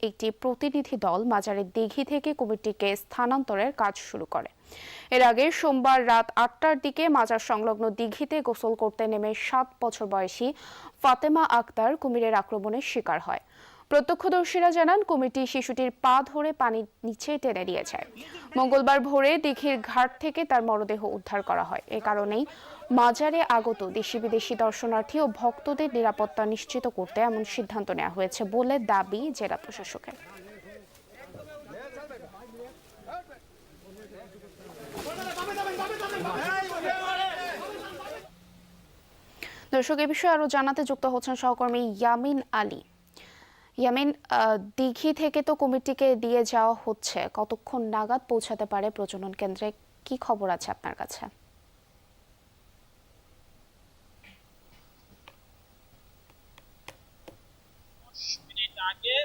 একটি প্রতিনিধি দল মাজারের দিঘি থেকে কুমিরটিকে স্থানান্তরের কাজ শুরু করে। এর আগে সোমবার রাত ৮টার দিকে মাজার সংলগ্ন দিঘিতে গোসল করতে নেমে ৭ বছর বয়সী ফাতেমা আক্তার কুমিরের আক্রমণের শিকার হয়। প্রত্যক্ষদর্শীরা জানান কুমিরটি শিশুটির পা ধরে পানির নিচে টেনে নিয়ে যায়। মঙ্গলবার ভোরে দিঘির ঘাট থেকে তার মরদেহ উদ্ধার করা হয়। এ কারণেই মাজারে আগত দেশি বিদেশি দর্শনার্থী ও ভক্তদের নিরাপত্তা নিশ্চিত করতে এমন সিদ্ধান্ত নেওয়া হয়েছে বলে দাবি জেলা প্রশাসকের। দর্শক, এ বিষয়ে আরো জানাতে যুক্ত হচ্ছেন সহকর্মী ইয়ামিন আলী। ইয়ামিন, দিঘি থেকে তো কুমিরটিকে দিয়ে যাওয়া হচ্ছে, কতক্ষণ নাগাদ পৌঁছাতে পারে প্রজনন কেন্দ্রে? কি খবর আছে আপনার কাছে? আগে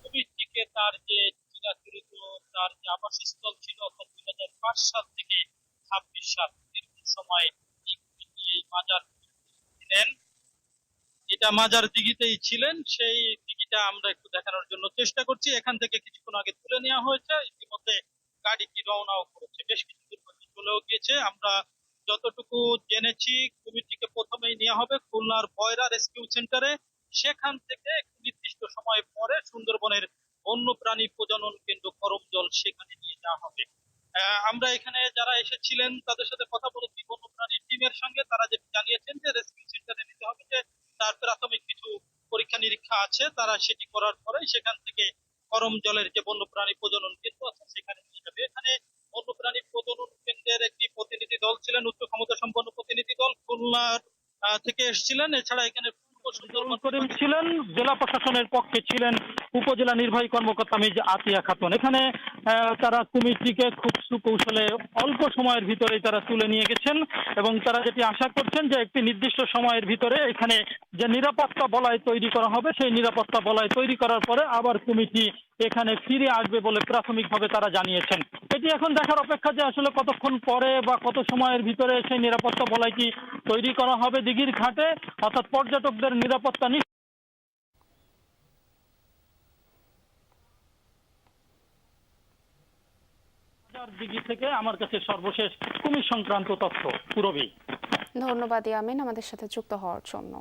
কুমিরটিকে তার যে চিরাচরিত তার যে আবাসস্থল ছিল অর্থাৎ ২০০৫ সাল থেকে ২৬ সাল দীর্ঘ সময় এই মাজার ছিলেন, এটা মাজার দিঘিতেই ছিলেন। সেই দিঘিটা আমরা একটু দেখানোর জন্য চেষ্টা করছি। এখান থেকে কিছুক্ষণ আগে তুলে নেওয়া হয়েছে, ইতিমধ্যে গাড়িটি রওনাও করেছে, বেশ কিছু দূর পর্যন্ত চলেও গিয়েছে। আমরা যতটুকু জেনেছি কুমিরটিকে প্রথমেই নেওয়া হবে খুলনার বয়রা রেস্কিউ সেন্টারে, সেখান থেকে একটু নির্দিষ্ট সময় পরে সুন্দরবনের বন্যপ্রাণী প্রজনন কেন্দ্র করমজল সেখানে নিয়ে যাওয়া হবে। আমরা এখানে যারা এসেছিলেন তাদের সাথে কথা বলেছি বন্যপ্রাণী টিমের সঙ্গে, তারা যেটা জানিয়েছেন যে রেস্কিউ সেন্টারে নিতে হবে, যে তার প্রাথমিক কিছু পরীক্ষা নিরীক্ষা আছে, তারা সেটি করার পরে সেখান থেকে করমজলের যে বন্যপ্রাণী প্রজনন কেন্দ্র আছে সেখানে নিয়ে যাবে। এখানে বন্যপ্রাণী প্রজনন কেন্দ্রের একটি প্রতিনিধি দল ছিলেন, উচ্চ ক্ষমতা সম্পন্ন প্রতিনিধি দল খুলনার থেকে এসেছিলেন। এছাড়া এখানে ছিলেন জেলা প্রশাসনের পক্ষে ছিলেন উপজেলা নির্বাহী কর্মকর্তা মির্জা আতিয়া খাতুন। এখানে তারা কুমিরটিকে খুব সুকৌশলে অল্প সময়ের ভিতরে তারা তুলে নিয়ে গেছেন এবং তারা যেটি আশা করছেন যে একটি নির্দিষ্ট সময়ের ভিতরে এখানে যে নিরাপত্তা বলয় তৈরি করা হবে সেই নিরাপত্তা বলয় তৈরি করার পরে আবার কুমিরটি এখানে ফিরে আসবে বলে প্রাথমিকভাবে তারা জানিয়েছেন। এটি এখন দেখার অপেক্ষা যে আসলে কতক্ষণ পরে বা কত সময়ের ভিতরে সেই নিরাপত্তা বলয়টি তৈরি করা হবে দিঘির ঘাটে, অর্থাৎ পর্যটকদের নিরাপত্তা দিঘি থেকে আমার কাছে সর্বশেষ কুমির সংক্রান্ত তথ্য। পুরবী, ধন্যবাদ ইয়ামিন আমাদের সাথে যুক্ত হওয়ার জন্য।